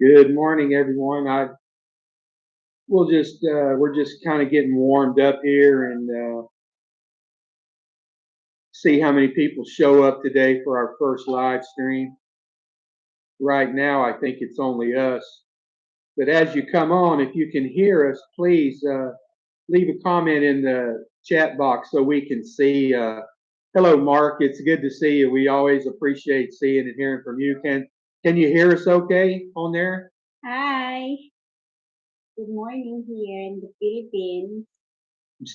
Good morning, everyone. We're just kind of getting warmed up here and see how many people show up today for our first live stream. Right now, I think it's only us. But as you come on, if you can hear us, please leave a comment in the chat box so we can see. Hello, Mark. It's good to see you. We always appreciate seeing and hearing from you. Can you hear us okay on there? Hi, good morning here in the Philippines.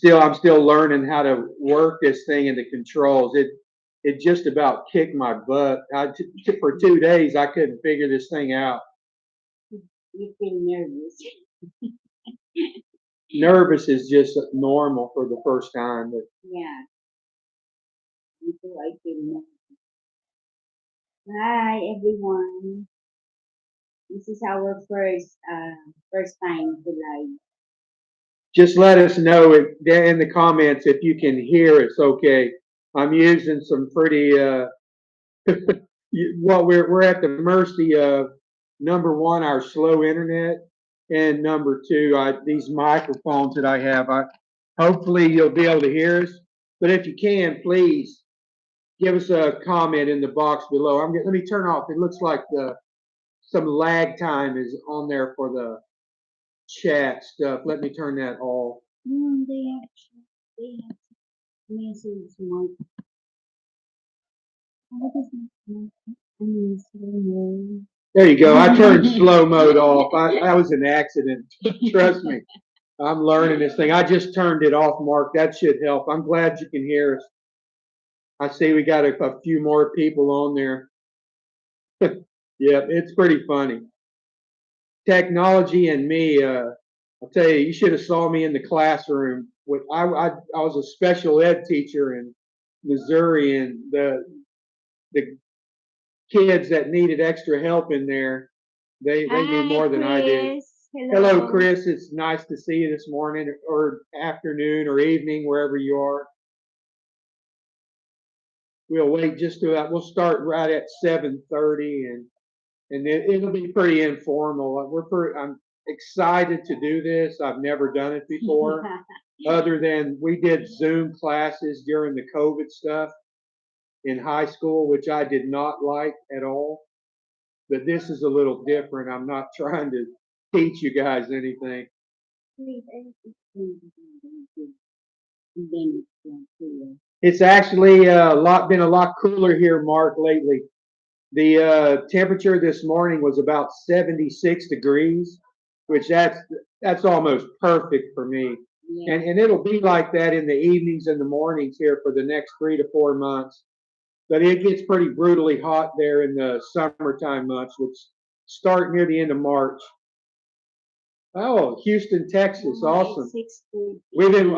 I'm still learning how to work this thing in the controls. It just about kicked my butt. For 2 days I couldn't figure this thing out. You feel nervous. Nervous is just normal for the first time, but Yeah, me too, I feel nervous. Hi, everyone. This is our first time to live. just let us know in the comments if you can hear us okay. I'm using some pretty well, we're at the mercy of number one, our slow internet, and number two, these microphones that I have. Hopefully you'll be able to hear us, but if you can, please give us a comment in the box below. Let me turn off. It looks like some lag time is on there for the chat stuff. Let me turn that off. They have message more. What is this? I mean, slow mo. There you go. I turned slow mode off. That was an accident. Trust me. I'm learning this thing. I just turned it off, Mark. That should help. I'm glad you can hear us. I see we got a few more people on there. Yeah, it's pretty funny. Technology and me. I'll tell you, you should have saw me in the classroom. I was a special ed teacher in Missouri, and the kids that needed extra help in there, they knew more than I did. Hello, Chris. It's nice to see you this morning or afternoon or evening, wherever you are. We'll wait just to we'll start right at 7:30 and it'll be pretty informal. I'm excited to do this. I've never done it before, other than we did Zoom classes during the COVID stuff in high school, which I did not like at all. But this is a little different. I'm not trying to teach you guys anything. It's actually been a lot cooler here, Mark, lately. The temperature this morning was about 76 degrees, which that's almost perfect for me. Yeah. And it'll be like that in the evenings and the mornings here for the next 3 to 4 months. But it gets pretty brutally hot there in the summertime months, which start near the end of March. Oh, Houston, Texas, awesome.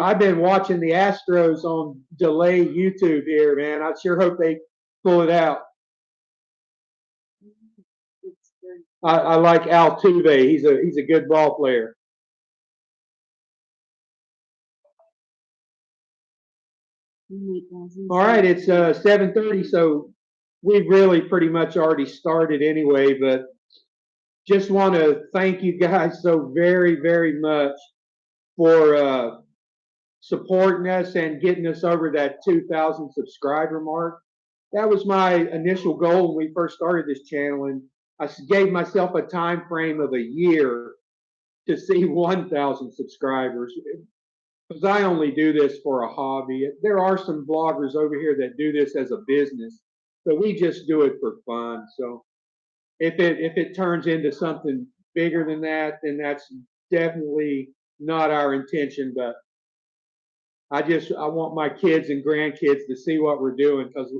I've been watching the Astros on delay YouTube here, man. I sure hope they pull it out. I like Altuve. He's a good ball player. All right, it's 7:30, so we've really pretty much already started anyway. But just want to thank you guys so very, very much for supporting us and getting us over that 2,000 subscriber mark. That was my initial goal when we first started this channel, and I gave myself a time frame of a year to see 1,000 subscribers because I only do this for a hobby. There are some bloggers over here that do this as a business, but we just do it for fun. So if it turns into something bigger than that, then that's definitely not our intention. But I want my kids and grandkids to see what we're doing because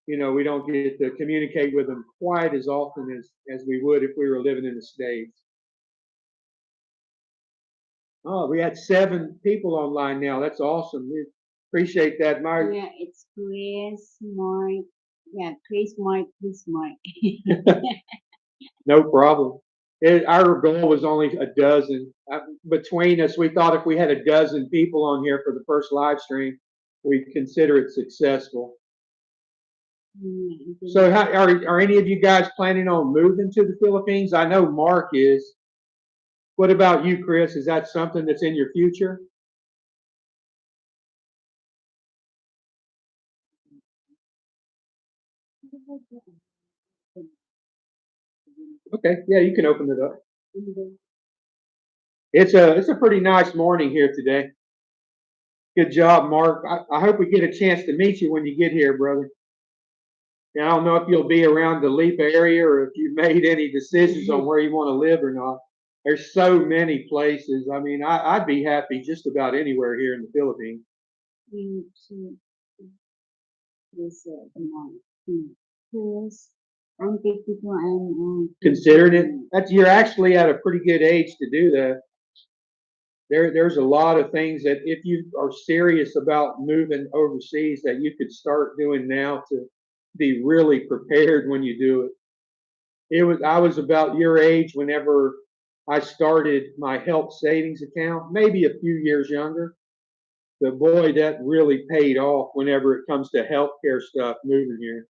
we don't get to communicate with them quite as often as we would if we were living in the States. Oh, we had 7 people online now. That's awesome. We appreciate that, Mark. Yeah, it's Chris, Mark. Yeah, Chris, Mark, Chris, Mark. No problem. Our goal was only a dozen. Between us, we thought if we had a dozen people on here for the first live stream, we'd consider it successful. So, are any of you guys planning on moving to the Philippines? I know Mark is. What about you, Chris? Is that something that's in your future? Okay, yeah, you can open it up. It's a pretty nice morning here today. Good job, Mark. I hope we get a chance to meet you when you get here, brother. And I don't know if you'll be around the Lipa area or if you've made any decisions on where you want to live or not. There's so many places. I mean, I'd be happy just about anywhere here in the Philippines. I'm 54 and Considering it, you're actually at a pretty good age to do that. There's a lot of things that if you are serious about moving overseas that you could start doing now to be really prepared when you do it. I was about your age whenever I started my health savings account, maybe a few years younger. But boy, that really paid off whenever it comes to healthcare stuff moving here.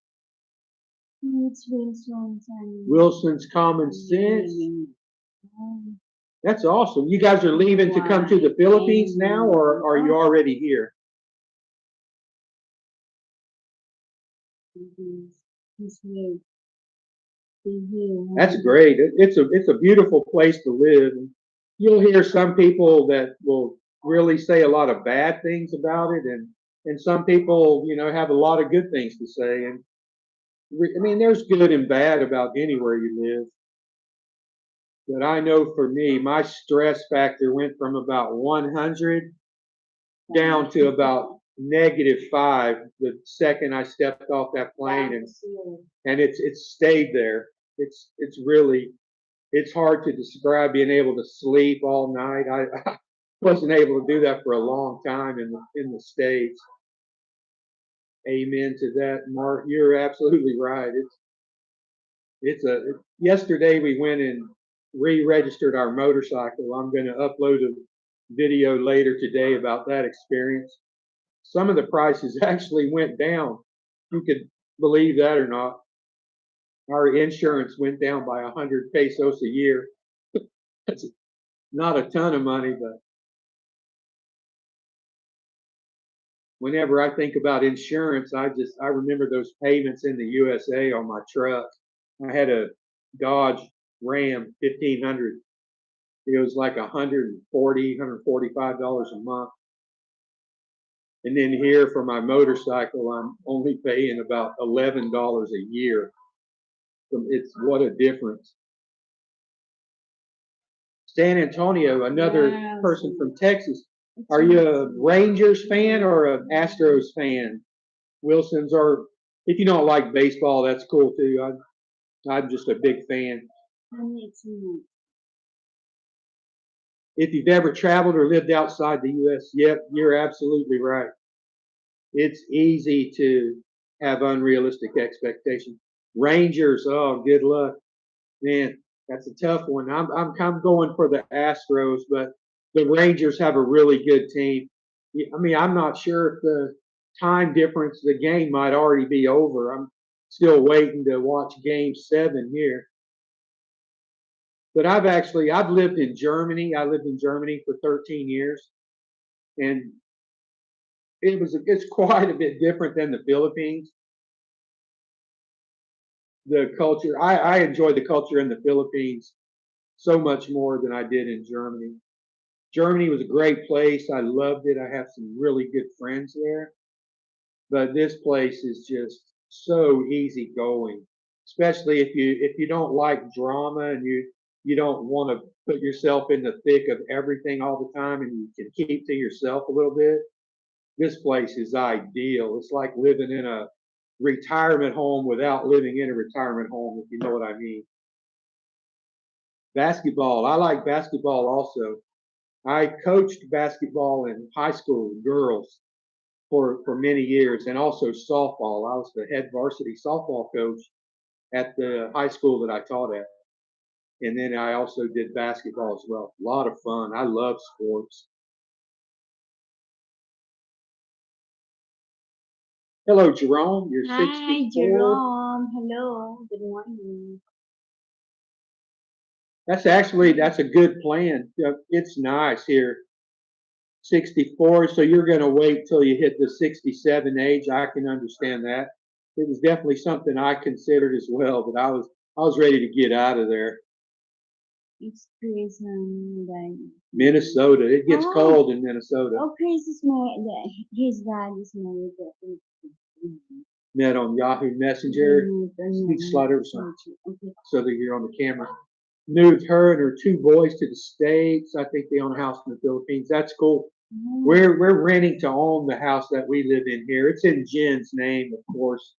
it's Wilson's and Wilson's Common Sense. That's awesome. You guys are leaving to come to the Philippines now, or are you already here? That's great. It's a beautiful place to live. You'll hear some people that will really say a lot of bad things about it, and some people, have a lot of good things to say. And I mean, there's good and bad about anywhere you live. But I know for me, my stress factor went from about 100 down to about -5 the second I stepped off that plane, and it's stayed there. It's really it's hard to describe being able to sleep all night. I wasn't able to do that for a long time in the States. Amen to that, Mark. You're absolutely right. Yesterday we went and re-registered our motorcycle. I'm going to upload a video later today about that experience. Some of the prices actually went down. You could believe that or not. Our insurance went down by 100 pesos a year. That's not a ton of money, but whenever I think about insurance, I remember those payments in the USA on my truck. I had a Dodge Ram 1500. It was like $145 a month. And then here for my motorcycle, I'm only paying about $11 a year. It's what a difference. San Antonio, another person from Texas. Are you a Rangers fan or an Astros fan? Wilson's, or if you don't like baseball, that's cool too. I'm just a big fan. If you've ever traveled or lived outside the U.S., yep, you're absolutely right. It's easy to have unrealistic expectations. Rangers, oh, good luck, man. That's a tough one. I'm going for the Astros, but the Rangers have a really good team. I mean, I'm not sure if the time difference, the game might already be over. I'm still waiting to watch Game 7 here. But I've lived in Germany. I lived in Germany for 13 years, and it's quite a bit different than the Philippines. The culture, I enjoy the culture in the Philippines so much more than I did in Germany. Germany was a great place. I loved it. I have some really good friends there. But this place is just so easy going, especially if you don't like drama and you don't want to put yourself in the thick of everything all the time and you can keep to yourself a little bit. This place is ideal. It's like living in a retirement home without living in a retirement home, if you know what I mean. Basketball. I like basketball also. I coached basketball in high school, girls, for many years, and also softball. I was the head varsity softball coach at the high school that I taught at. And then I also did basketball as well. A lot of fun. I love sports. Hello, Jerome. You're Hi, 64. Jerome. Hello. Good morning. That's a good plan. It's nice here. 64. So you're going to wait till you hit the 67 age. I can understand that. It was definitely something I considered as well, but I was ready to get out of there. It's Chris like Minnesota. It gets oh cold in Minnesota. oh Chris is married. His dad is married. Met on Yahoo Messenger. Speak Slaughter. Okay. So that you're on the camera. Moved her and her two boys to the States. I think they own a house in the Philippines. That's cool. Oh, We're renting to own the house that we live in here. It's in Jen's name, of course.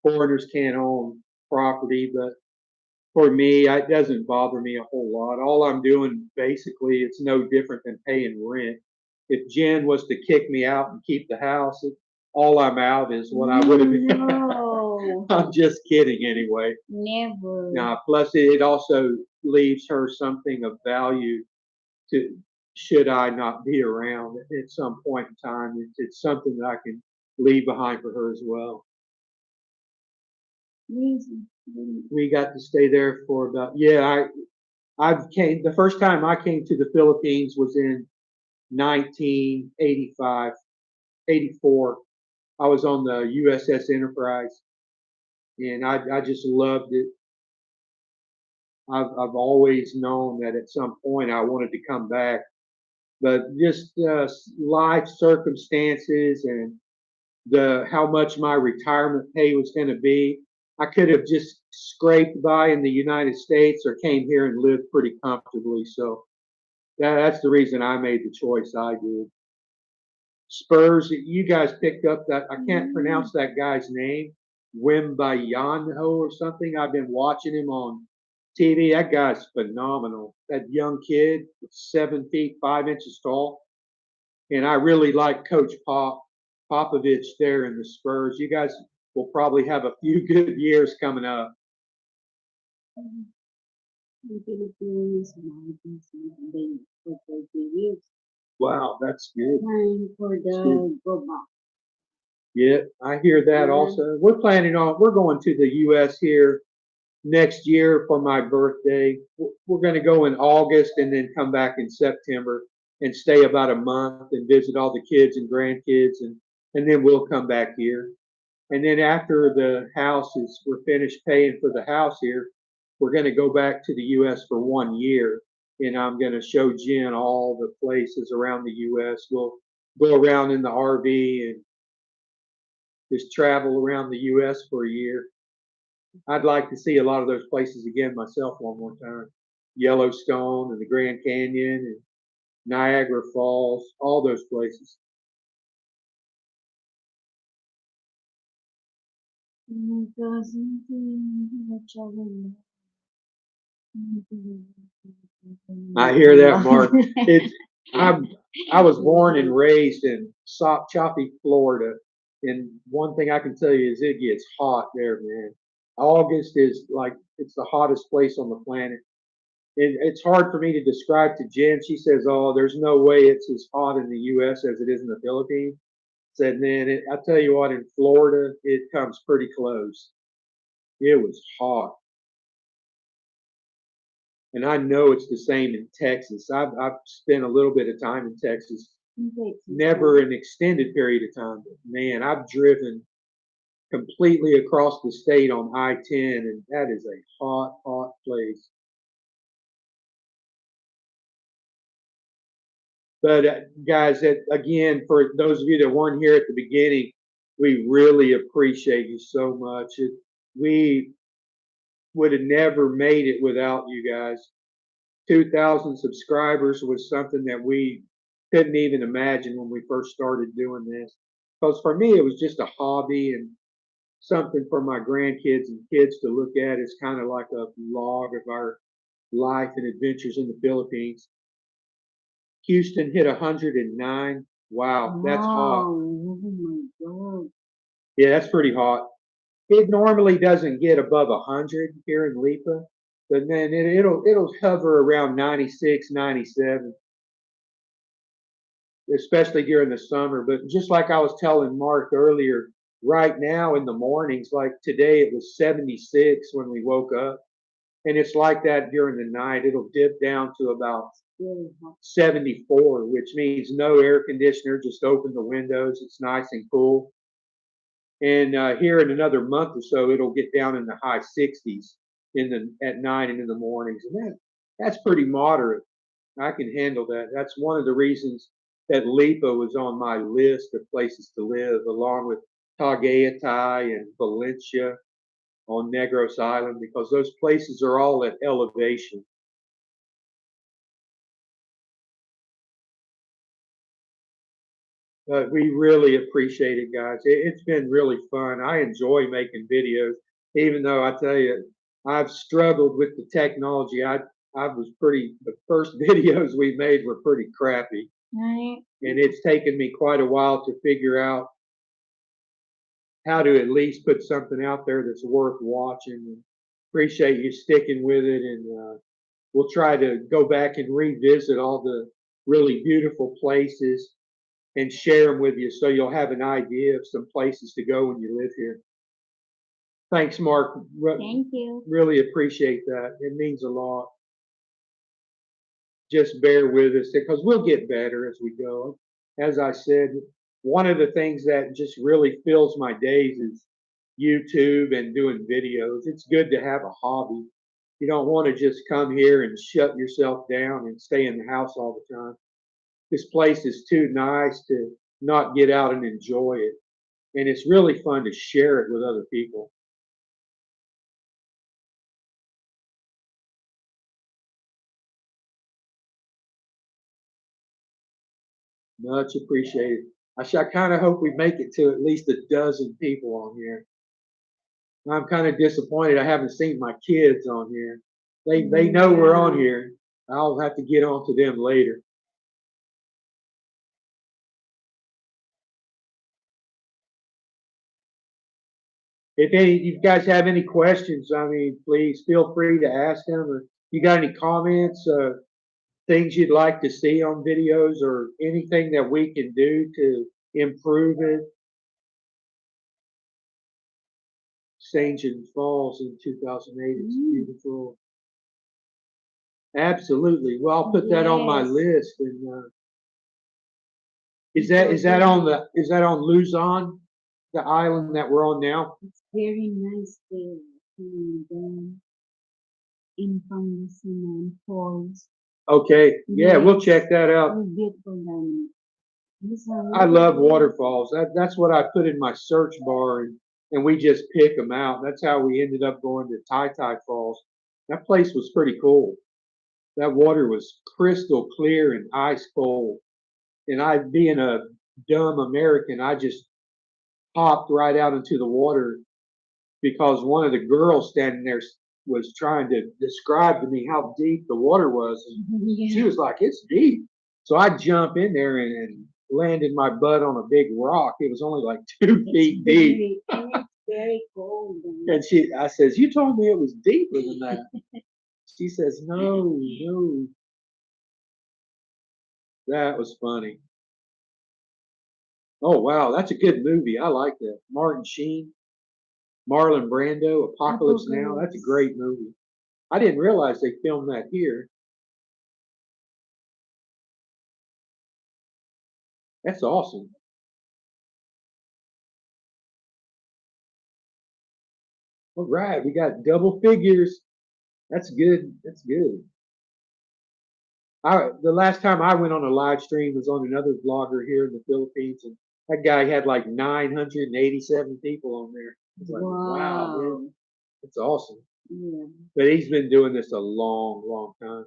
Foreigners can't own property, but for me, it doesn't bother me a whole lot. All I'm doing, basically, it's no different than paying rent. If Jen was to kick me out and keep the house, all I'm out is what I would have been. no. I'm just kidding anyway. Never. Now, plus it also leaves her something of value to should I not be around at some point in time. It's something that I can leave behind for her as well. Amazing. We got to stay there for about I've came the first time I came to the Philippines was in 1985, 84. I was on the USS Enterprise, and I just loved it. I've always known that at some point I wanted to come back, but just life circumstances and the how much my retirement pay was going to be. I could have just scraped by in the United States or came here and lived pretty comfortably. So that's the reason I made the choice I did. Spurs, you guys picked up that. I can't pronounce that guy's name, Wimbayano or something. I've been watching him on TV. That guy's phenomenal. That young kid, 7 feet 5 inches tall, and I really like Coach Popovich there in the Spurs. You guys will probably have a few good years coming up. The Philippines, they for 30 years. Wow, that's good. Time for the go back. Yeah, I hear that also. We're going to the U.S. here next year for my birthday. We're going to go in August and then come back in September and stay about a month and visit all the kids and grandkids, and then we'll come back here. And then after we're finished paying for the house here, we're going to go back to the U.S. for 1 year, and I'm going to show Jen all the places around the U.S. We'll go around in the RV and just travel around the U.S. for a year. I'd like to see a lot of those places again myself one more time. Yellowstone and the Grand Canyon and Niagara Falls, all those places. I hear that, Mark. It's I was born and raised in choppy Florida, and one thing I can tell you is it gets hot there, man. August is like it's the hottest place on the planet. It's hard for me to describe to Jen. She says, "Oh, there's no way it's as hot in the U.S. as it is in the Philippines." Said, "Man, I tell you what, in Florida, it comes pretty close. It was hot." And I know it's the same in Texas. I've spent a little bit of time in Texas, never an extended period of time, but man, I've driven completely across the state on I-10, and that is a hot, hot place. But guys, again, for those of you that weren't here at the beginning, we really appreciate you so much. We would have never made it without you guys. 2,000 subscribers was something that we couldn't even imagine when we first started doing this. Because for me, it was just a hobby and something for my grandkids and kids to look at as kind of like a log of our life and adventures in the Philippines. Houston hit 109. Wow, that's hot. Oh my God. Yeah, that's pretty hot. It normally doesn't get above 100 here in Lipa, but then it'll hover around 96, 97, especially during the summer. But just like I was telling Mark earlier, right now in the mornings, like today it was 76 when we woke up. And it's like that during the night. It'll dip down to about Really hot. 74, which means no air conditioner, just open the windows. It's nice and cool. And here in another month or so, it'll get down in the high 60s at night and in the mornings. And that's pretty moderate. I can handle that. That's one of the reasons that Lipa was on my list of places to live, along with Tagaytay and Valencia on Negros Island, because those places are all at elevation. But we really appreciate it, guys. It's been really fun. I enjoy making videos, even though I tell you, I've struggled with the technology. I was the first videos we made were pretty crappy. Right. And it's taken me quite a while to figure out how to at least put something out there that's worth watching. And appreciate you sticking with it. And we'll try to go back and revisit all the really beautiful places and share them with you so you'll have an idea of some places to go when you live here. Thanks, Mark. Thank you. Really appreciate that. It means a lot. Just bear with us because we'll get better as we go. As I said, one of the things that just really fills my days is YouTube and doing videos. It's good to have a hobby. You don't want to just come here and shut yourself down and stay in the house all the time. This place is too nice to not get out and enjoy it. And it's really fun to share it with other people. Much appreciated. I kind of hope we make it to at least a dozen people on here. I'm kind of disappointed I haven't seen my kids on here. They know we're on here. I'll have to get on to them later. If you guys have any questions, I mean, please feel free to ask them. Or you got any comments, things you'd like to see on videos, or anything that we can do to improve it. St. John Falls in 2008. It's beautiful. Absolutely. Well, I'll put that on my Yes. list. And is that on Luzon, the island that we're on now? It's very nice there. In from the cement falls. Okay. Yeah, we'll Yes. check that out. Oh, beautiful down I love waterfalls. That's what I put in my search bar, and we just pick them out. That's how we ended up going to Tai Tai Falls. That place was pretty cool. That water was crystal clear and ice cold. And I, being a dumb American, I just hopped right out into the water because one of the girls standing there was trying to describe to me how deep the water was. And she was like, "It's deep." So I jump in there and landed my butt on a big rock. It was only like 2 feet deep. And it's very cold. And I says, "You told me it was deeper than that." She says, "No, no." That was funny. Oh wow, that's a good movie. I like that. Martin Sheen, Marlon Brando, Apocalypse Now. That's a great movie. I didn't realize they filmed that here. That's awesome. All right, we got double figures. That's good. That's good. The last time I went on a live stream was on another vlogger here in the Philippines, and that guy had like 987 people on there. It's like, wow, man, that's awesome. Yeah. But he's been doing this a long, long time.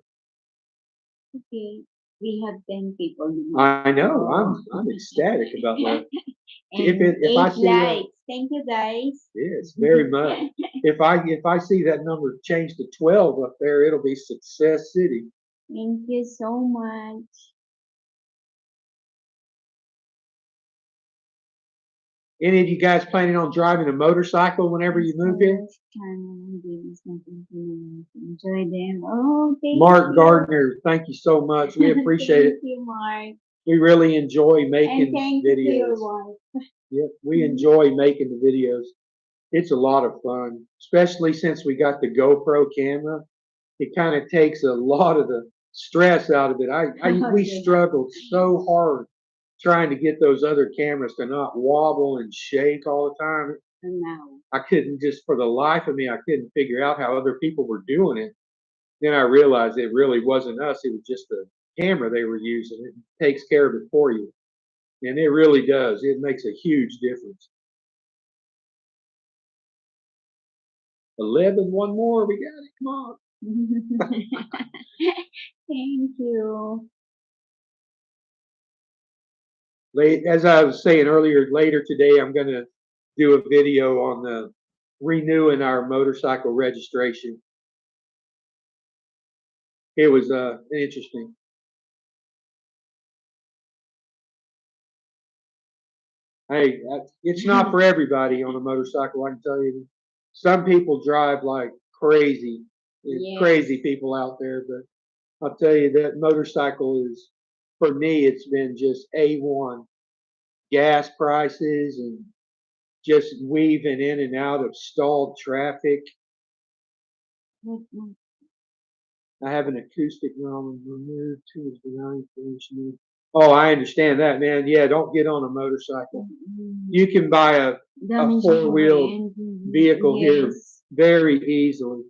Okay. We have 10 people. I know. I'm ecstatic about that. If I see likes. Thank you, guys. Yes, very much. If I see that number change to 12 up there, it'll be Success City. Thank you so much. Any of you guys planning on driving a motorcycle whenever you move here? Enjoy them. Oh, Mark Gardner, thank you so much. We appreciate it. Thank you, Mark. We really enjoy making And thank you to your videos. wife. Yep, we enjoy making the videos. It's a lot of fun, especially since we got the GoPro camera. It kind of takes a lot of the stress out of it. We Yeah. struggled so hard trying to get those other cameras to not wobble and shake all the time. And now. I couldn't just for the life of me, I couldn't figure out how other people were doing it. Then I realized it really wasn't us. It was just the camera they were using. It takes care of it for you. And it really does. It makes a huge difference. 11, one more. We got it. Come on. Thank you. As I was saying earlier, later today, I'm going to do a video on the renewing our motorcycle registration. It was interesting. Hey, it's not for everybody on a motorcycle. I can tell you. Some people drive like crazy. There's Yes. crazy people out there, but I'll tell you that motorcycle is, for me, it's been just A1. Gas prices and just weaving in and out of stalled traffic. I have an acoustic realm removed to the design finish. Oh, I understand that, man. Yeah, don't get on a motorcycle. You can buy a four-wheel vehicle here Yes. very easily.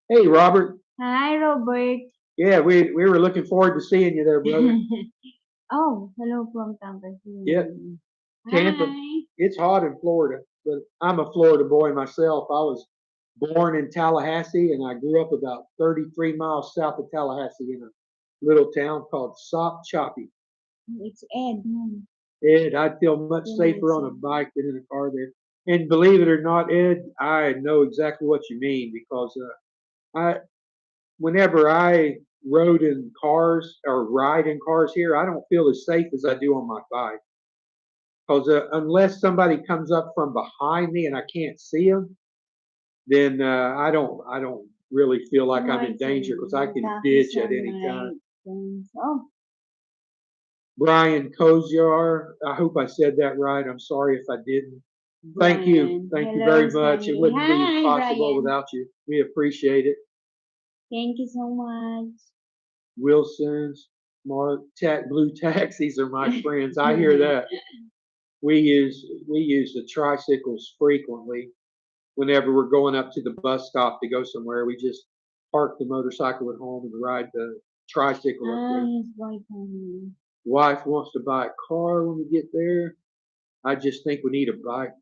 Hey, Robert. Hi, Robert. Yeah, we were looking forward to seeing you there, brother. Oh, hello from Tampa. Yep. Tampa. Hi. It's hot in Florida, but I'm a Florida boy myself. I was born in Tallahassee, and I grew up about 33 miles south of Tallahassee in a little town called Sop Choppy. It's Ed. Ed, I'd feel much safer on a bike than in a car there. And believe it or not, Ed, I know exactly what you mean because whenever I rode in cars or ride in cars here, I don't feel as safe as I do on my bike. Because unless somebody comes up from behind me and I can't see them, then I don't really feel like I'm in danger because I can ditch at any time. Oh. Brian Koziar, I hope I said that right. I'm sorry if I didn't. Thank you. Thank you very much. It wouldn't be possible without you. We appreciate it. Thank you so much. Wilson's, Blue Taxis are my friends. I hear that. We use the tricycles frequently. Whenever we're going up to the bus stop to go somewhere, we just park the motorcycle at home and ride the tricycle up there. Wife wants to buy a car when we get there. I just think we need a bike.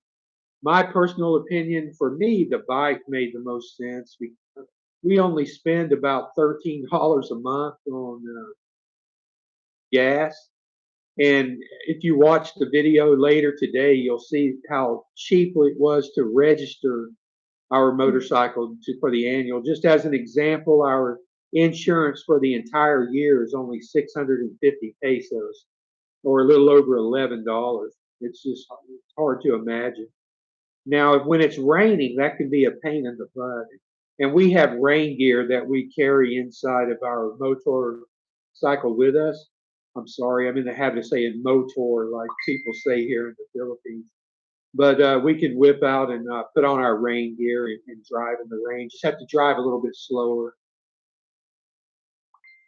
My personal opinion, for me, the bike made the most sense. We only spend about $13 a month on gas. And if you watch the video later today, you'll see how cheap it was to register our motorcycle for the annual. Just as an example, our insurance for the entire year is only 650 pesos, or a little over $11. It's just hard to imagine. Now, when it's raining, that can be a pain in the butt. And we have rain gear that we carry inside of our motorcycle with us. I'm sorry, I'm in the habit of saying motor like people say here in the Philippines. But we can whip out and put on our rain gear and drive in the rain. Just have to drive a little bit slower.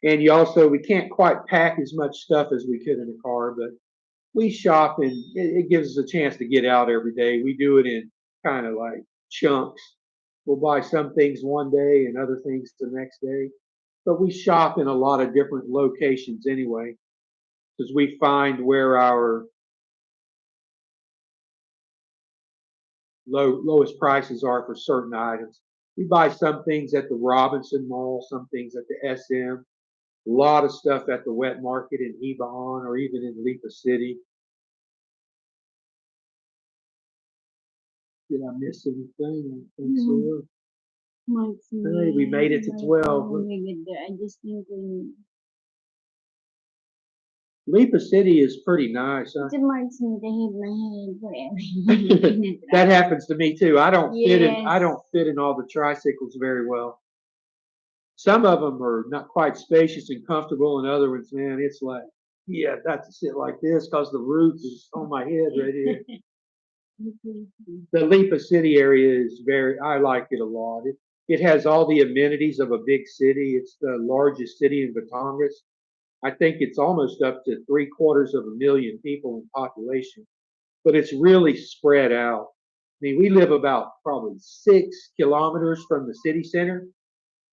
And we can't quite pack as much stuff as we could in a car, but we shop and it gives us a chance to get out every day. We do it in kind of like chunks. We'll buy some things one day and other things the next day. But we shop in a lot of different locations anyway, because we find where our lowest prices are for certain items. We buy some things at the Robinson Mall, some things at the SM, a lot of stuff at the wet market in Ibaon or even in Lipa City. Did I miss anything? I think so. Hey, we made it to 12. I just think Lipa City is pretty nice. Huh? It marks me to hit my head forever. That happens to me too. I don't fit in all the tricycles very well. Some of them are not quite spacious and comfortable, and other ones, man, it's like Yeah, that's to sit like this because the roof is on my head right here. The Lipa City area is I like it a lot. It has all the amenities of a big city. It's the largest city in Batangas. I think it's almost up to 750,000 people in population, but it's really spread out. I mean, we live about probably 6 kilometers from the city center.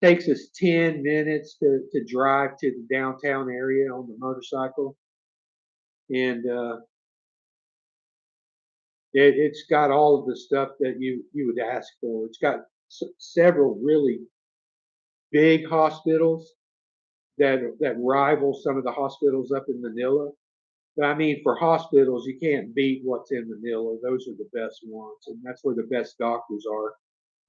Takes us 10 minutes to drive to the downtown area on the motorcycle. And it's got all of the stuff that you would ask for. It's got several really big hospitals that rival some of the hospitals up in Manila. But I mean, for hospitals, you can't beat what's in Manila. Those are the best ones, and that's where the best doctors are.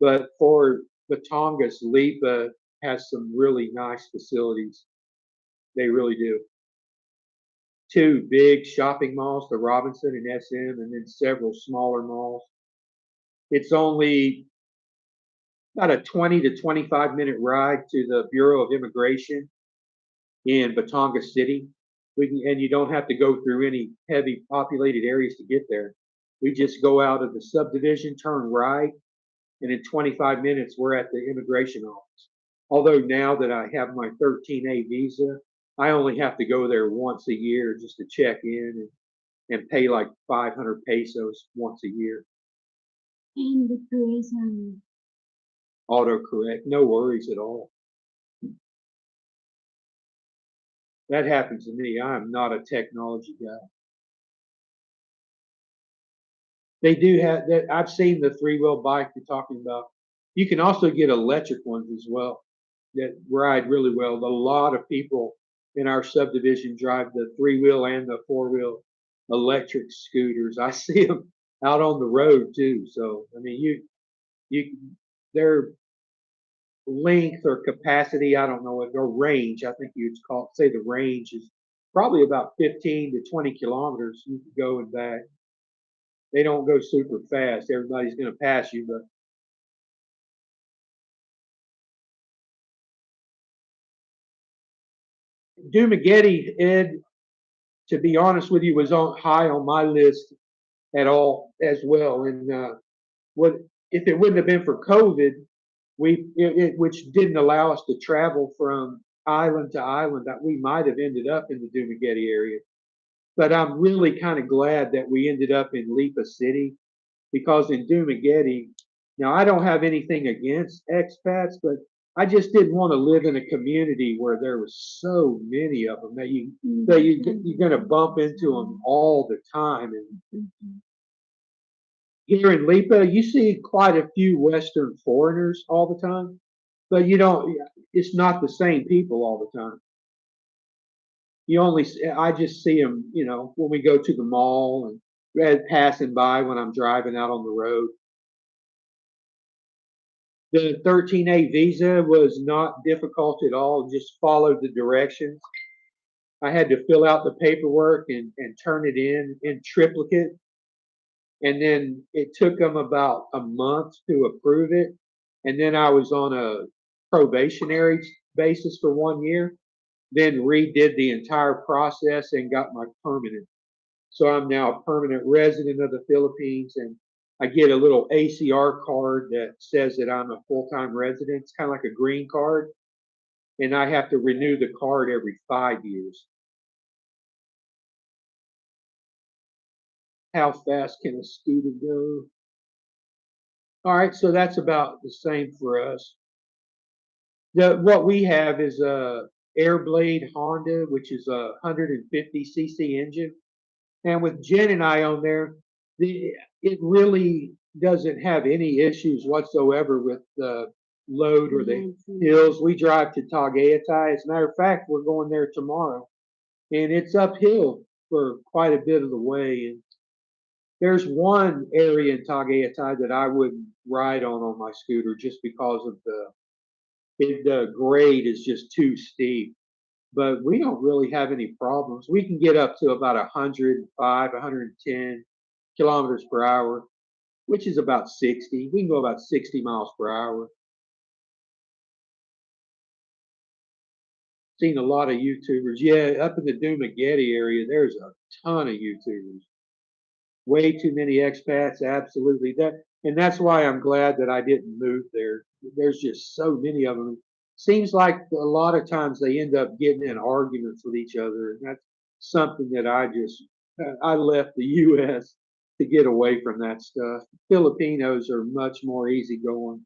But for Batangas, Lipa has some really nice facilities. They really do. Two big shopping malls, the Robinson and SM, and then several smaller malls. It's only about a 20 to 25-minute ride to the Bureau of Immigration in Batangas City. And you don't have to go through any heavy populated areas to get there. We just go out of the subdivision, turn right, and in 25 minutes, we're at the immigration office. Although now that I have my 13A visa, I only have to go there once a year just to check in and pay like 500 pesos once a year. And the tourism. Autocorrect, no worries at all. That happens to me. I am not a technology guy. They do have that. I've seen the three-wheel bike you're talking about. You can also get electric ones as well that ride really well. A lot of people in our subdivision drive the three-wheel and the four-wheel electric scooters. I see them out on the road too. So I mean, you their length or capacity, I don't know what, or range. I think you'd say the range is probably about 15 to 20 kilometers. You can go and back. They don't go super fast. Everybody's going to pass you, but Dumagetti, Ed, to be honest with you, was on high on my list at all as well. And what if it wouldn't have been for COVID, which didn't allow us to travel from island to island, that we might have ended up in the Dumagetti area. But I'm really kind of glad that we ended up in Lipa City because in Dumagetti, now I don't have anything against expats, but I just didn't want to live in a community where there was so many of them that you're going to bump into them all the time. And here in Lipa, you see quite a few Western foreigners all the time, but you don't. It's not the same people all the time. I just see them, when we go to the mall and passing by when I'm driving out on the road. The 13A visa was not difficult at all. Just followed the directions. I had to fill out the paperwork and turn it in triplicate. And then it took them about a month to approve it. And then I was on a probationary basis for 1 year, then redid the entire process and got my permanent. So I'm now a permanent resident of the Philippines, and I get a little ACR card that says that I'm a full-time resident. It's kind of like a green card, and I have to renew the card every 5 years. How fast can a scooter go? All right, so that's about the same for us. What we have is a Airblade Honda, which is a 150cc engine. And with Jen and I on there, it really doesn't have any issues whatsoever with the load or the hills. We drive to Tagaytay. As a matter of fact, we're going there tomorrow, and it's uphill for quite a bit of the way. And there's one area in Tagaytay that I wouldn't ride on my scooter just because of the grade is just too steep. But we don't really have any problems. We can get up to about 105, 110 kilometers per hour, which is about 60. We can go about 60 miles per hour. Seen a lot of YouTubers. Yeah, up in the Dumaguete area, there's a ton of YouTubers. Way too many expats, absolutely. And that's why I'm glad that I didn't move there. There's just so many of them. Seems like a lot of times they end up getting in arguments with each other, and that's something that I left the U.S. to get away from that stuff. Filipinos are much more easygoing.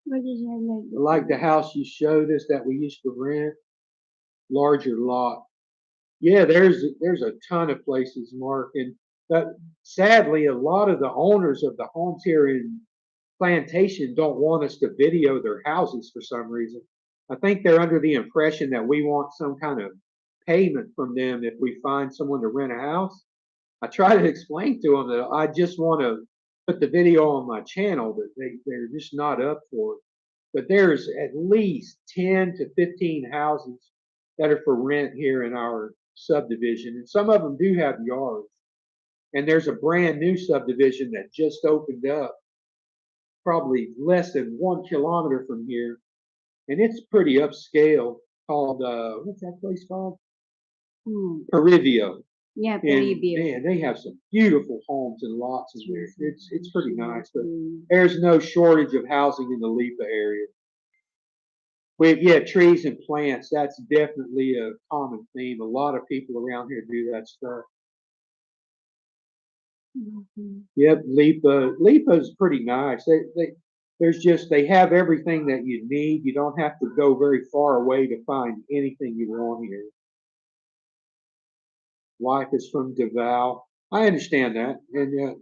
What did you Like the house you showed us that we used to rent, larger lot. Yeah, there's a ton of places, Mark, and sadly, a lot of the owners of the homes here in Plantation don't want us to video their houses for some reason. I think they're under the impression that we want some kind of payment from them if we find someone to rent a house. I try to explain to them that I just want to put the video on my channel, but they're just not up for it. But there's at least 10 to 15 houses that are for rent here in our subdivision, and some of them do have yards. And there's a brand new subdivision that just opened up, probably less than 1 kilometer from here, and it's pretty upscale. Called what's that place called? Perivio. Yeah, And man, they have some beautiful homes and lots in there. It's pretty nice, but there's no shortage of housing in the Lipa area. Yeah, trees and plants. That's definitely a common theme. A lot of people around here do that stuff. Yep, Lipa's pretty nice. They have everything that you need. You don't have to go very far away to find anything you want here. Wife is from Davao. I understand that, and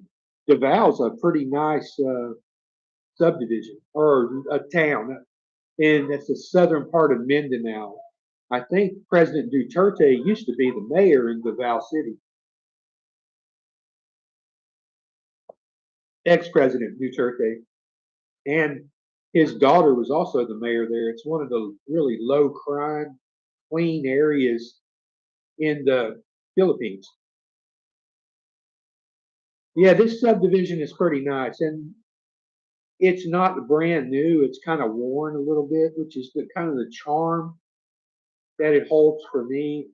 Davao's a pretty nice subdivision or a town, and it's the southern part of Mindanao. I think President Duterte used to be the mayor in Davao City. Ex-President Duterte, and his daughter was also the mayor there. It's one of the really low crime, clean areas in the Philippines. Yeah, this subdivision is pretty nice, and it's not brand new. It's kind of worn a little bit, which is the kind of the charm that it holds for me.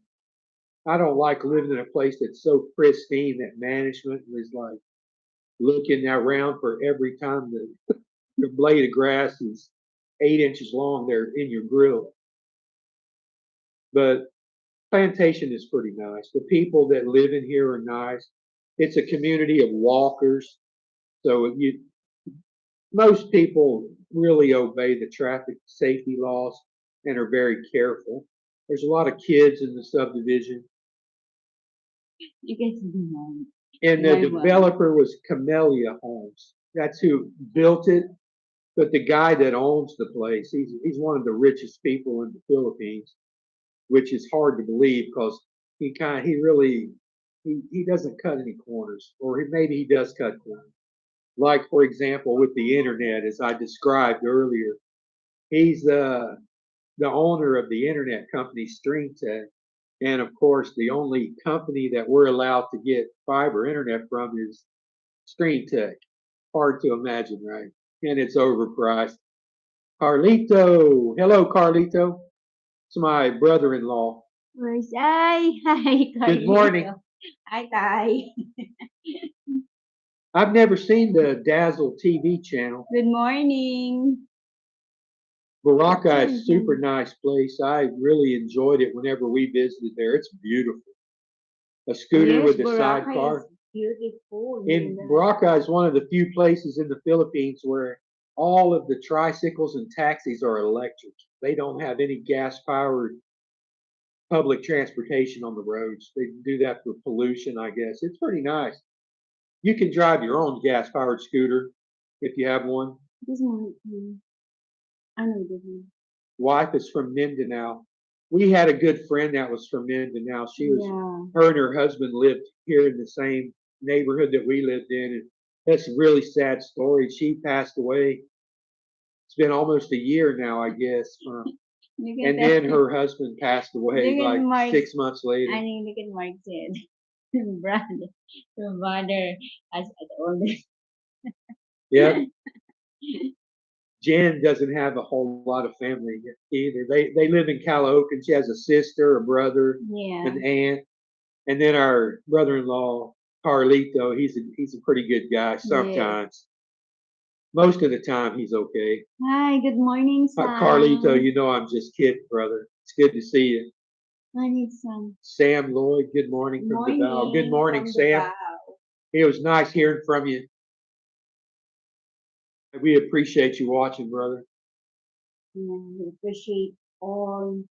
I don't like living in a place that's so pristine that management is like looking around for every time the blade of grass is 8 inches long. They're in your grill. But Plantation is pretty nice. The people that live in here are nice. It's a community of walkers, so most people really obey the traffic safety laws and are very careful. There's a lot of kids in the subdivision. You get to be home. And the developer was Camellia Homes. That's who built it. But the guy that owns the place, he's one of the richest people in the Philippines, which is hard to believe because he doesn't cut any corners, or maybe he does cut corners. Like for example, with the internet, as I described earlier, he's the owner of the internet company StreamTech, and of course, the only company that we're allowed to get fiber internet from is StreamTech. Hard to imagine, right? And it's overpriced. Carlito, hello, Carlito. It's my brother-in-law. Where's hi? Good morning. Hi, Kai. I've never seen the Dazzle TV channel. Good morning. Boracay is a super nice place. I really enjoyed it whenever we visited there. It's beautiful. A scooter with a sidecar. Beautiful. And Boracay is one of the few places in the Philippines where all of the tricycles and taxis are electric. They don't have any gas-powered public transportation on the roads. They do that for pollution, I guess. It's pretty nice. You can drive your own gas-powered scooter if you have one. This one, I know this one. Wife is from Mindanao. We had a good friend that was from Mindanao. Her and her husband lived here in the same neighborhood that we lived in, and that's a really sad story. She passed away. It's been almost a year now, I guess. And then her husband passed away like 6 months later. I mean, look at Mark said, brother, as the oldest. Yeah. Jen doesn't have a whole lot of family either. They live in Calahocan. She has a sister, a brother, Yeah. an aunt, and then our brother-in-law Carlito. He's a pretty good guy Yes. sometimes. Most of the time, he's okay. Hi, good morning, Carlito, Sam. you know I'm just kidding, brother. It's good to see you. Morning, Sam. Sam Lloyd, good morning from Davao. Good Morning morning, from Sam. Davao. It was nice hearing from you. We appreciate you watching, brother. Yeah, we appreciate all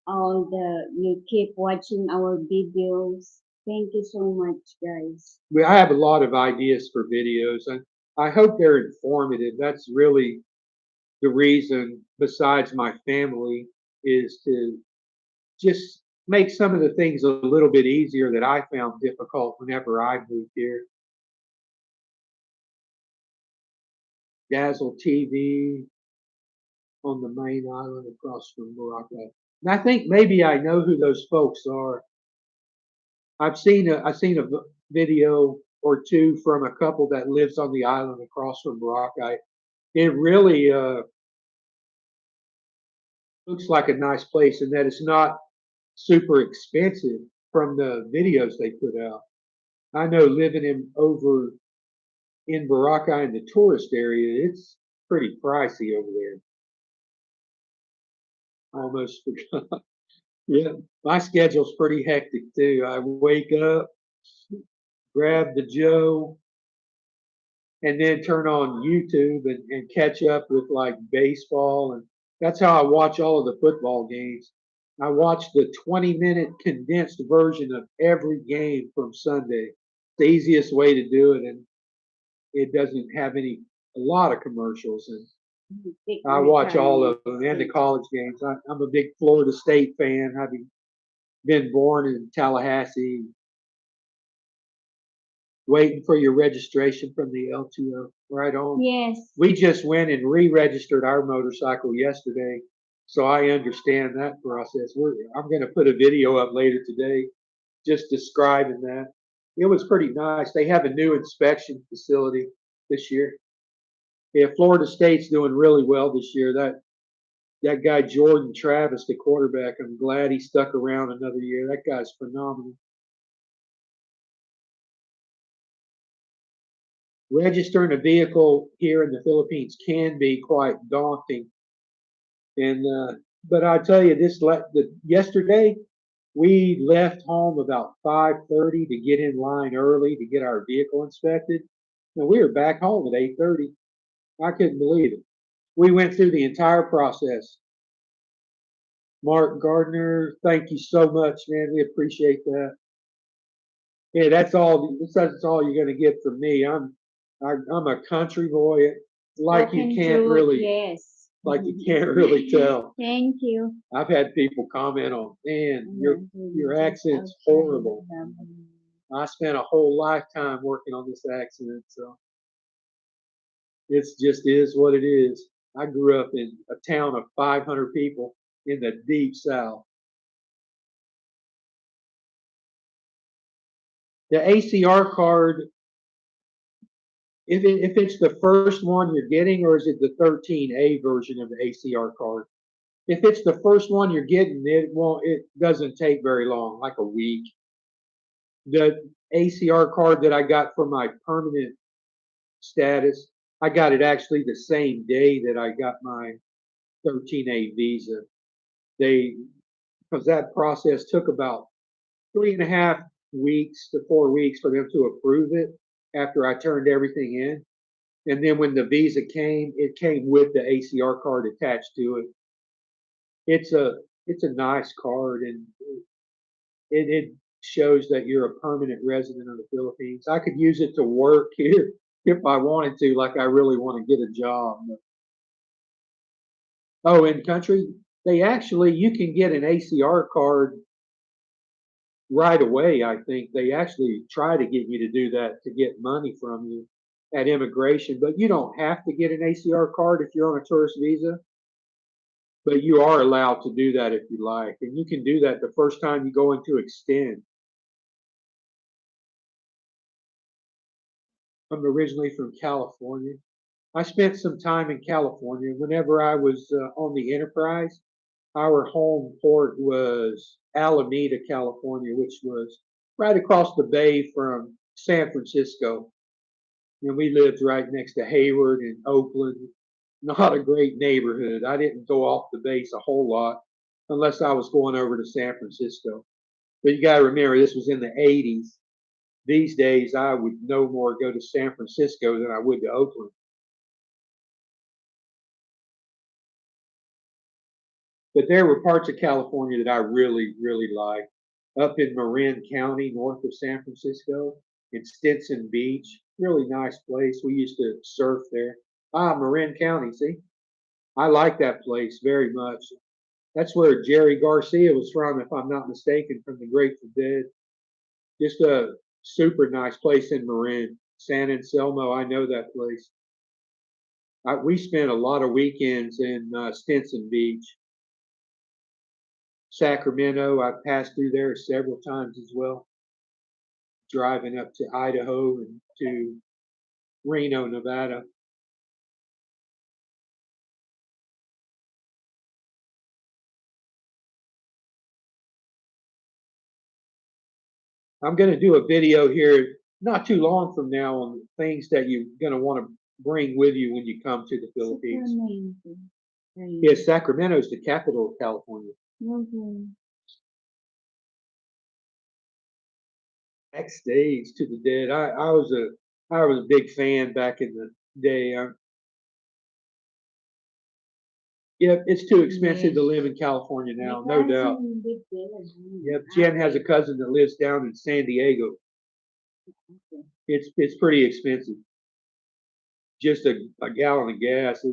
the you keep watching our videos. Thank you so much, guys. I have a lot of ideas for videos, and I hope they're informative. That's really the reason, besides my family, is to just make some of the things a little bit easier that I found difficult whenever I moved here. Dazzle TV on the main island across from Morocco. And I think maybe I know who those folks are. I've seen a video or two from a couple that lives on the island across from Morocco. It really looks like a nice place, and that it's not super expensive from the videos they put out. I know living over in Boracay in the tourist area, it's pretty pricey over there. Almost forgot. Yeah, my schedule's pretty hectic too. I wake up, grab the Joe, and then turn on YouTube and catch up with like baseball. And that's how I watch all of the football games. I watch the 20-minute condensed version of every game from Sunday. The easiest way to do it, and it doesn't have a lot of commercials. And I watch all of them and the college games. I'm a big Florida State fan, having been born in Tallahassee, waiting for your registration from the LTO. Right on. Yes. We just went and re-registered our motorcycle yesterday, so I understand that process. I'm going to put a video up later today just describing that. It was pretty nice. They have a new inspection facility this year. Yeah, Florida State's doing really well this year. That guy Jordan Travis, the quarterback, I'm glad he stuck around another year. That guy's phenomenal. Registering a vehicle here in the Philippines can be quite daunting. And but I tell you, yesterday we left home about 5:30 to get in line early to get our vehicle inspected, and we were back home at 8:30. I couldn't believe it. We went through the entire process. Mark Gardner, thank you so much, man. We appreciate that. Yeah, That's all you're gonna get from me. I'm a country boy, like you can't really, Yes. like you can't really tell. Thank you. I've had people comment on, man, your accent's horrible. I spent a whole lifetime working on this accent, so it's just is what it is. I grew up in a town of 500 people in the deep South. The ACR card, if it's the first one you're getting, or is it the 13A version of the ACR card? If it's the first one you're getting, it doesn't take very long, like a week. The ACR card that I got for my permanent status, I got it actually the same day that I got my 13A visa. They Because that process took about 3.5 weeks to 4 weeks for them to approve it after I turned everything in. And then when the visa came, it came with the ACR card attached to it. It's a nice card, and it shows that you're a permanent resident of the Philippines. I could use it to work here if I wanted to, like I really want to get a job. Oh, in country, you can get an ACR card right away. I think they actually try to get you to do that to get money from you at immigration, but you don't have to get an ACR card if you're on a tourist visa. But you are allowed to do that if you like, and you can do that the first time you go into extend. I'm originally from California. I spent some time in California. Whenever I was on the Enterprise, our home port was Alameda, California, which was right across the bay from San Francisco. And we lived right next to Hayward and Oakland. Not a great neighborhood. I didn't go off the base a whole lot unless I was going over to San Francisco. But you got to remember, this was in the 80s. These days, I would no more go to San Francisco than I would to Oakland. But there were parts of California that I really, really liked. Up in Marin County, north of San Francisco, in Stinson Beach, really nice place. We used to surf there. Ah, Marin County, see? I like that place very much. That's where Jerry Garcia was from, if I'm not mistaken, from the Grateful Dead. Just a super nice place in Marin. San Anselmo, I know that place. We spent a lot of weekends in Stinson Beach. Sacramento, I've passed through there several times as well, driving up to Idaho and to Reno, Nevada. I'm going to do a video here not too long from now on things that you're going to want to bring with you when you come to the Philippines. Yes, Sacramento is the capital of California. Backstage to the Dead. I was a big fan back in the day. Yep, it's too expensive to live in California now, no doubt. Yep, Jen has a cousin that lives down in San Diego. It's pretty expensive. Just a gallon of gas,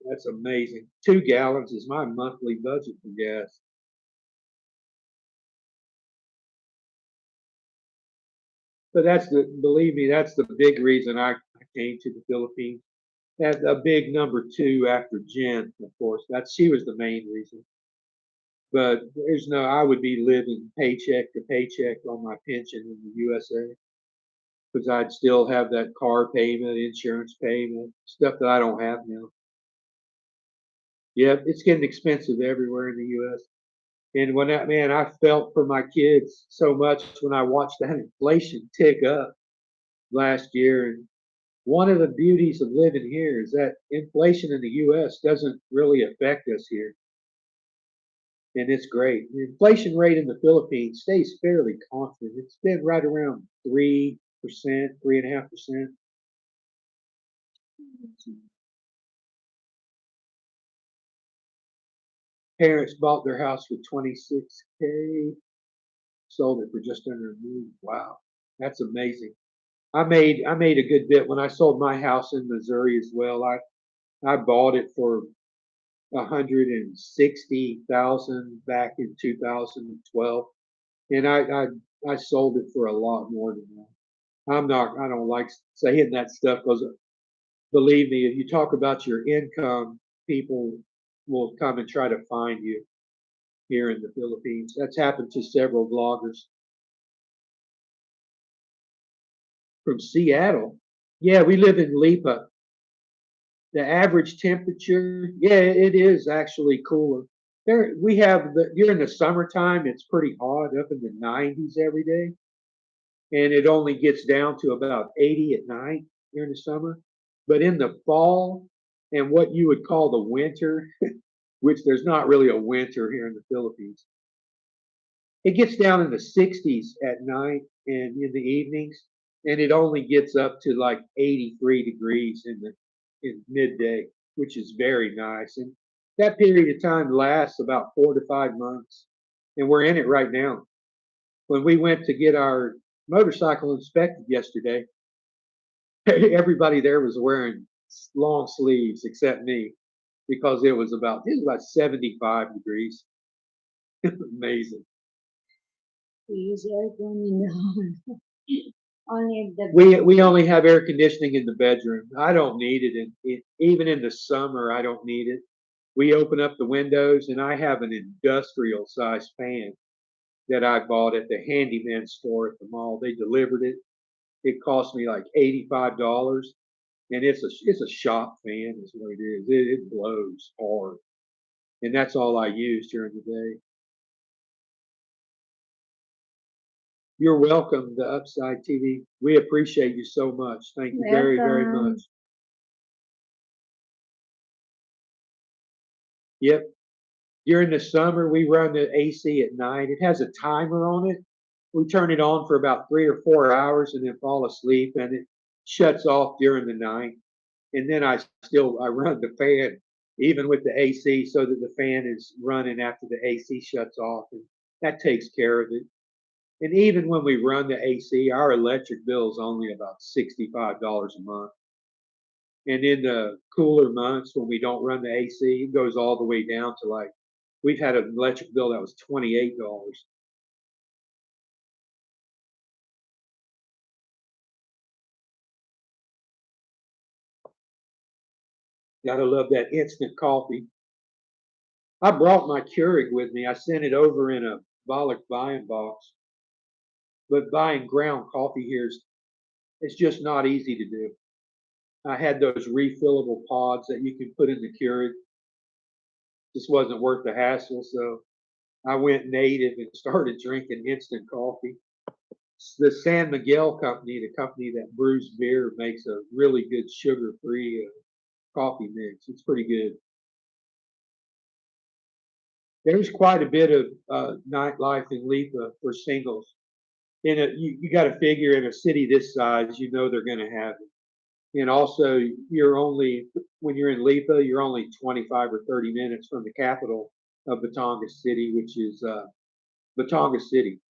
that's amazing. 2 gallons is my monthly budget for gas. But believe me, that's the big reason I came to the Philippines. That's a big number two after Jen, of course. She was the main reason. But I would be living paycheck to paycheck on my pension in the USA because I'd still have that car payment, insurance payment, stuff that I don't have now. Yeah, it's getting expensive everywhere in the US. And I felt for my kids so much when I watched that inflation tick up last year. And one of the beauties of living here is that inflation in the US doesn't really affect us here. And it's great. The inflation rate in the Philippines stays fairly constant. It's been right around 3%, 3.5%. Parents bought their house for 26K, sold it for just under a million. Wow, that's amazing. I made a good bit when I sold my house in Missouri as well. I bought it for 160,000 back in 2012, and I sold it for a lot more than that. I don't like saying that stuff because believe me, if you talk about your income, people will come and try to find you here in the Philippines. That's happened to several vloggers from Seattle. Yeah, we live in Lipa. The average temperature, yeah, it is actually cooler. We have during the summertime, it's pretty hot, up in the 90s every day, and it only gets down to about 80 at night during the summer. But in the fall and what you would call the winter, which there's not really a winter here in the Philippines, it gets down in the 60s at night and in the evenings, and it only gets up to like 83 degrees in midday, which is very nice. And that period of time lasts about 4 to 5 months, and we're in it right now. When we went to get our motorcycle inspected yesterday, everybody there was wearing long sleeves except me because it was about 75 degrees. Amazing. Use air conditioner. Only the We only have air conditioning in the bedroom. I don't need it, even in the summer. I don't need it. We open up the windows, and I have an industrial size fan that I bought at the handyman store at the mall. They delivered it. It cost me like $85, and it's a shop fan is what it is. It blows hard, and that's all I use during the day. You're welcome to Upside TV. We appreciate you so much. Thank you very, very Welcome. much. Yep. During the summer, we run the AC at night. It has a timer on it. We turn it on for about 3 or 4 hours and then fall asleep, and it shuts off during the night. And then I run the fan even with the AC so that the fan is running after the AC shuts off, and that takes care of it. And even when we run the AC, our electric bill is only about $65 a month. And in the cooler months when we don't run the AC, it goes all the way down to like we've had an electric bill that was $28. Gotta love that instant coffee. I brought my Keurig with me. I sent it over in a Bollock buying box. But buying ground coffee here is it's just not easy to do. I had those refillable pods that you can put in the Keurig. Just wasn't worth the hassle, so I went native and started drinking instant coffee. The San Miguel company, the company that brews beer, makes a really good sugar-free coffee mix. It's pretty good. There's quite a bit of nightlife in Lipa for singles. You got to figure in a city this size, you know they're going to have it. And also, when you're in Lipa, you're only 25 or 30 minutes from the capital of Batonga City, which is Batonga City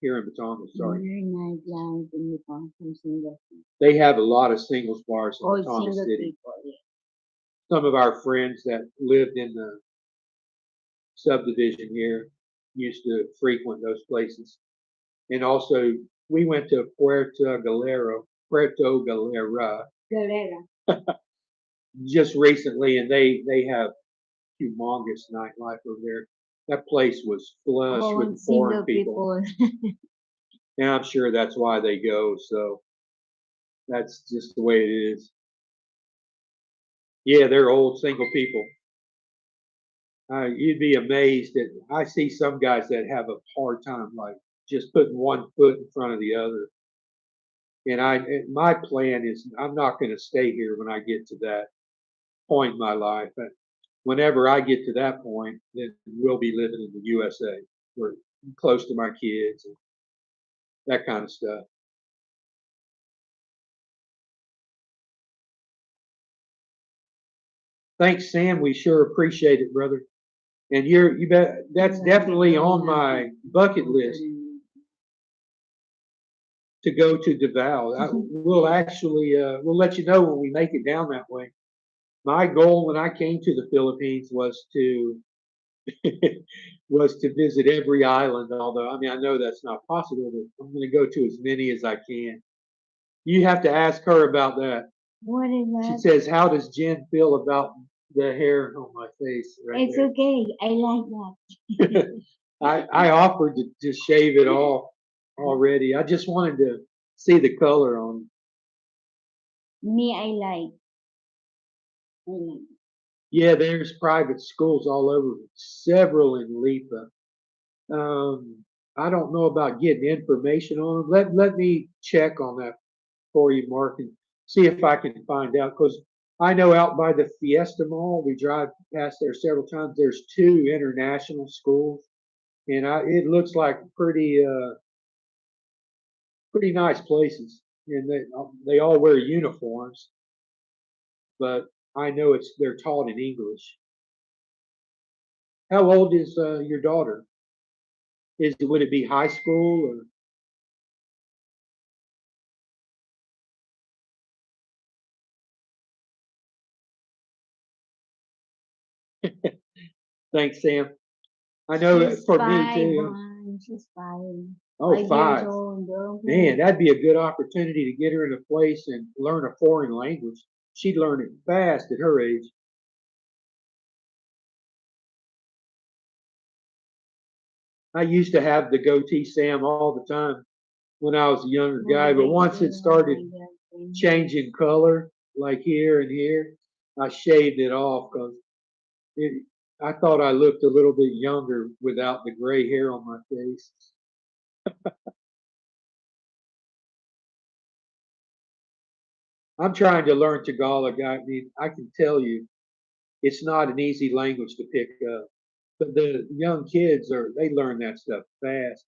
here in Batonga. Sorry, Nightlife in the from single they have a lot of singles bars in all Batonga single City. people. Yeah. Some of our friends that lived in the subdivision here used to frequent those places. And also, we went to Puerto Galera Galera. just recently, and they have humongous nightlife over there. That place was flush All with single foreign people, and I'm sure that's why they go. So that's just the way it is. Yeah, they're old single people. You'd be amazed that I see some guys that have a hard time, like just putting one foot in front of the other. And my plan is I'm not going to stay here when I get to that point in my life. But whenever I get to that point, then we'll be living in the USA. We're close to my kids and that kind of stuff. Thanks, Sam. We sure appreciate it, brother. And you bet that's definitely on my bucket list to go to Davao. We'll let you know when we make it down that way. My goal when I came to the Philippines was to was to visit every island. Although I mean I know that's not possible, but I'm going to go to as many as I can. You have to ask her about that. What is that? She says, "How does Jen feel about the hair on my face?" Right it's there. okay. I like that. I offered to just shave it off already. I just wanted to see the color on. Me, I like. I like. Yeah, there's private schools all over, several in Lipa. I don't know about getting information on them. Let me check on that for you, Mark, and see if I can find out. Because I know out by the Fiesta Mall, we drive past there several times. There's two international schools, and it looks like pretty nice places. And they all wear uniforms, but I know they're taught in English. How old is your daughter? Would it be high school or? Thanks, Sam. I know She's for me five, too. man. She's five. Oh, 5 years five. old. Okay. Man, that'd be a good opportunity to get her in a place and learn a foreign language. She'd learn it fast at her age. I used to have the goatee Sam all the time when I was a younger guy, but once it started changing color, like here and here. I shaved it off because I thought I looked a little bit younger without the gray hair on my face. I'm trying to learn Tagalog. I mean, I can tell you, it's not an easy language to pick up. But the young kids they learn that stuff fast.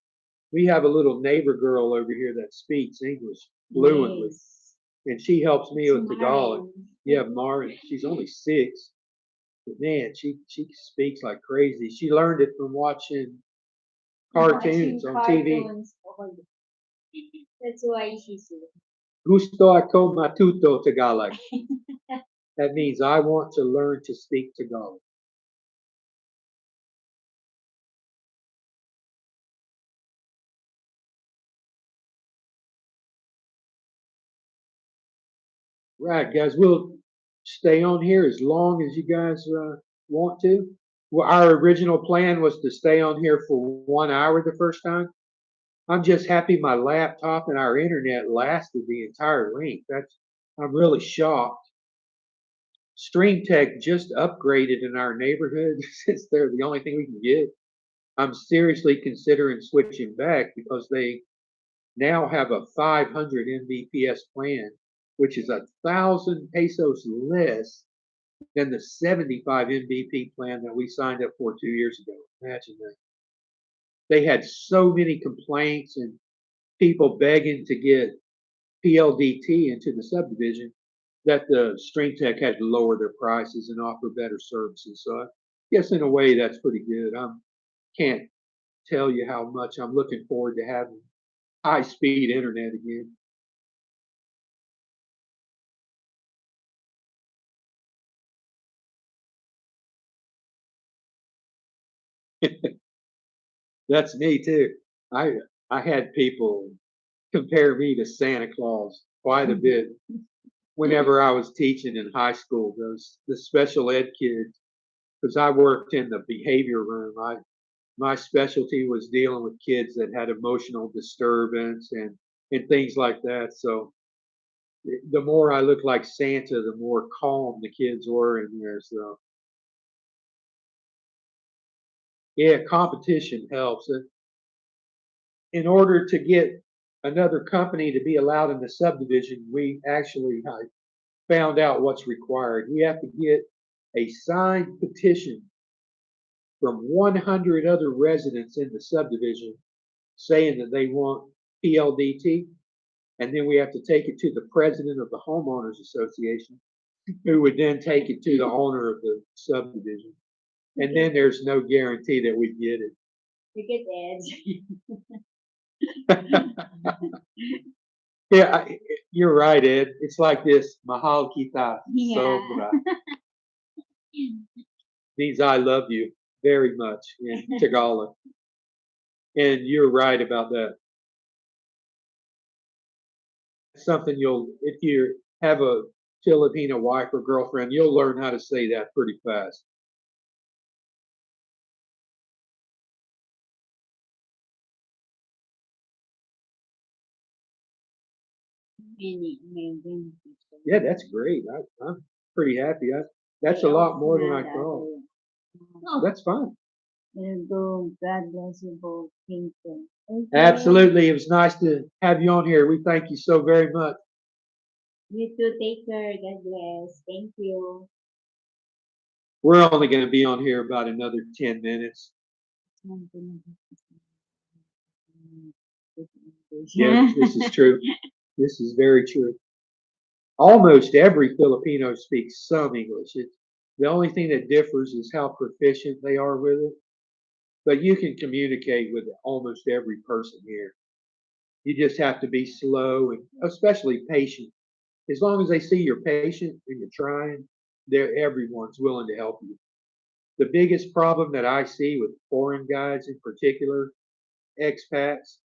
We have a little neighbor girl over here that speaks English fluently, Yes. and she helps me with Tagalog. Smiling. Yeah, Mara, she's only 6, but man, she speaks like crazy. She learned it from watching Watching cartoons on TV. cartoons. Oh, that's why she's Gusto ako matuto Tagalog. That means I want to learn to speak Tagalog. Right, guys, we'll stay on here as long as you guys want to. Well, our original plan was to stay on here for 1 hour the first time. I'm just happy my laptop and our internet lasted the entire length. I'm really shocked. Stream Tech just upgraded in our neighborhood since they're the only thing we can get. I'm seriously considering switching back because they now have a 500 Mbps plan, which is 1,000 pesos less than the 75 Mbp plan that we signed up for 2 years ago. Imagine that. They had so many complaints and people begging to get PLDT into the subdivision that the Stream Tech had to lower their prices and offer better services. So I guess in a way that's pretty good. I can't tell you how much I'm looking forward to having high speed internet again. That's me too. I I had people compare me to Santa Claus quite a bit whenever I was teaching in high school. Those the special ed kids, because I worked in the behavior room. My specialty was dealing with kids that had emotional disturbance and things like that. So the more I looked like Santa, the more calm the kids were in there. So yeah, competition helps. In order to get another company to be allowed in the subdivision, we actually found out what's required. We have to get a signed petition from 100 other residents in the subdivision saying that they want PLDT, and then we have to take it to the president of the homeowners association, who would then take it to the owner of the subdivision. And then there's no guarantee that we get it. You get Yeah, you're right, Ed. It's like this. Mahal kita Yeah. sobra means I love you very much in Tagalog. And you're right about that. Something if you have a Filipino wife or girlfriend, you'll learn how to say that pretty fast. Many. Yeah, that's great. I'm pretty happy. That's a lot more than I thought. That's fine. Go. God bless you both. Thank you. Okay. Absolutely. It was nice to have you on here. We thank you so very much. You too. Take care. God bless. Thank you. We're only going to be on here about another 10 minutes. Yeah, this is true. This is very true. Almost every Filipino speaks some English. The only thing that differs is how proficient they are with it. But you can communicate with almost every person here. You just have to be slow and especially patient. As long as they see you're patient and you're trying, everyone's willing to help you. The biggest problem that I see with foreign guys in particular, expats,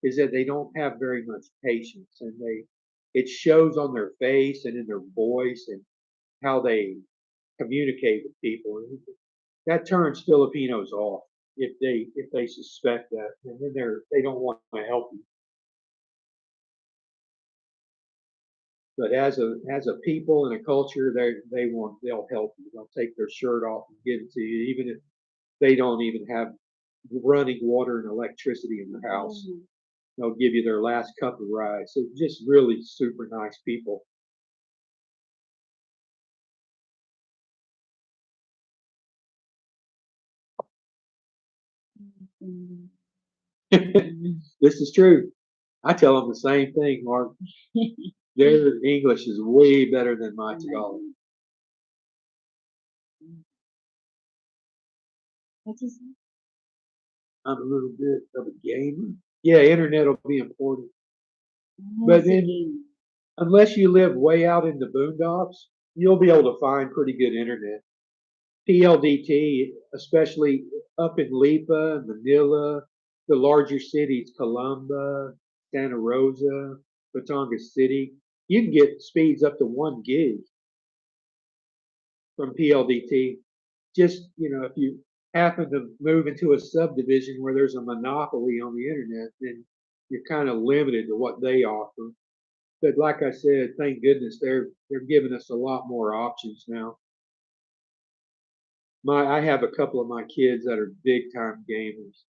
is that they don't have very much patience, and it shows on their face and in their voice and how they communicate with people. And that turns Filipinos off if they suspect that, and then they are, they do not want to help you. But as a people and a culture, they'll help you. They'll take their shirt off and give it to you, even if they don't even have running water and electricity in their house. Mhm. They'll give you their last cup of rice. So just really super nice people. Mhm. This is true. I tell them the same thing, Mark. Their English is way better than my Tagalog. What is I'm a little bit of a gamer. Yeah, internet will be important. But then, Sige. unless you live way out in the boondocks, you'll be able to find pretty good internet. PLDT, especially up in Lipa, Manila, the larger cities, Columba, Santa Rosa, Batangas City, you can get speeds up to 1 gig from PLDT. Just, if you happen to move into a subdivision where there's a monopoly on the internet, then you're kind of limited to what they offer. But like I said, thank goodness they're giving us a lot more options now. I have a couple of my kids that are big time gamers.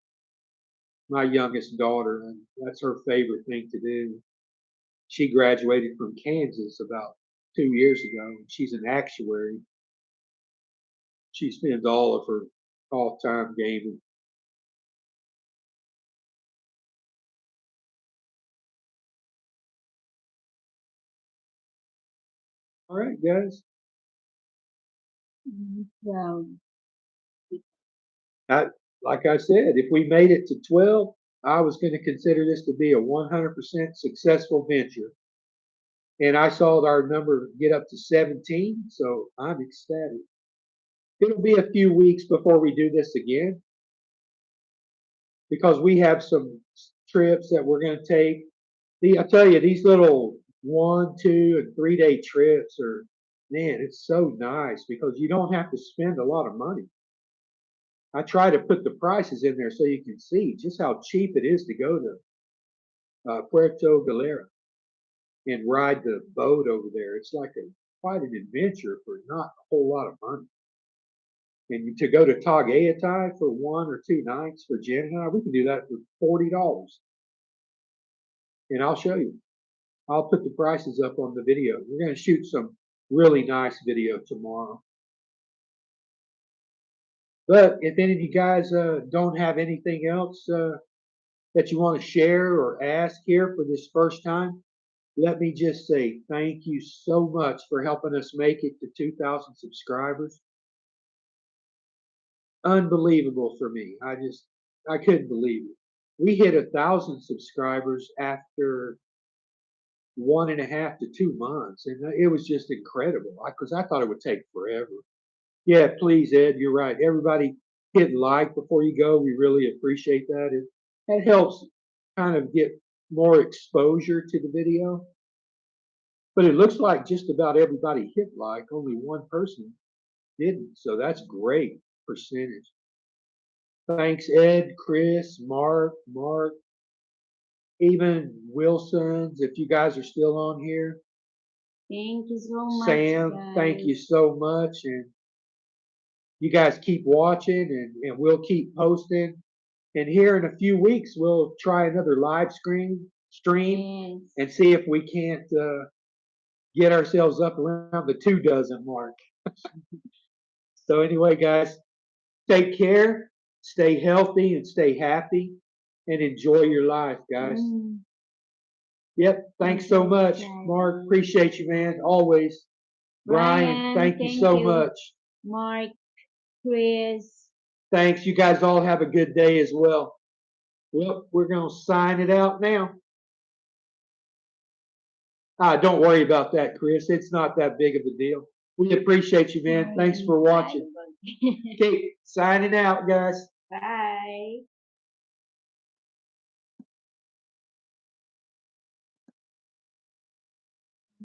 My youngest daughter, and that's her favorite thing to do. She graduated from Kansas about 2 years ago. She's an actuary. She spends all of her off time gaming. All right, guys. Proud. I, like I said, if we made it to 12, I was going to consider this to be a 100% successful venture. And I saw our number get up to 17, so I'm ecstatic. It'll be a few weeks before we do this again because we have some trips that we're going to take. I tell you, these little 1, 2, and 3 day trips are, man, it's so nice because you don't have to spend a lot of money. I try to put the prices in there so you can see just how cheap it is to go to Puerto Galera and ride the boat over there. It's like quite an adventure for not a whole lot of money. And to go to Tagaytay for 1 or 2 nights for Jen and I, we can do that for $40. And I'll show you. I'll put the prices up on the video. We're going to shoot some really nice video tomorrow. But if any of you guys don't have anything else that you want to share or ask here for this first time, let me just say thank you so much for helping us make it to 2,000 subscribers. Unbelievable for me. I couldn't believe it. We hit 1,000 subscribers after 1.5 to 2 months, and it was just incredible because I thought it would take forever. Yeah, please, Ed, you're right. Everybody hit like before you go. We really appreciate that. That helps kind of get more exposure to the video. But it looks like just about everybody hit like, only one person didn't. So that's great percentage. Thanks, Ed, Chris, Mark, even Wilson's, if you guys are still on here. Thank you so much, Sam, thank you guys. so much. And you guys keep watching and we'll keep posting. And here in a few weeks, we'll try another live stream Yes. and see if we can't get ourselves up around the 2 dozen mark. So anyway, guys, take care, stay healthy and stay happy and enjoy your life, guys. Mm. Yep. Thanks so much, Mark. Appreciate you, man. Always. Brian, thank you so much. Mark, Chris. Thanks. You guys all have a good day as well. Well, we're going to sign it out now. Don't worry about that, Chris. It's not that big of a deal. We appreciate you, man. Thanks for watching. Okay, signing out, guys. Bye.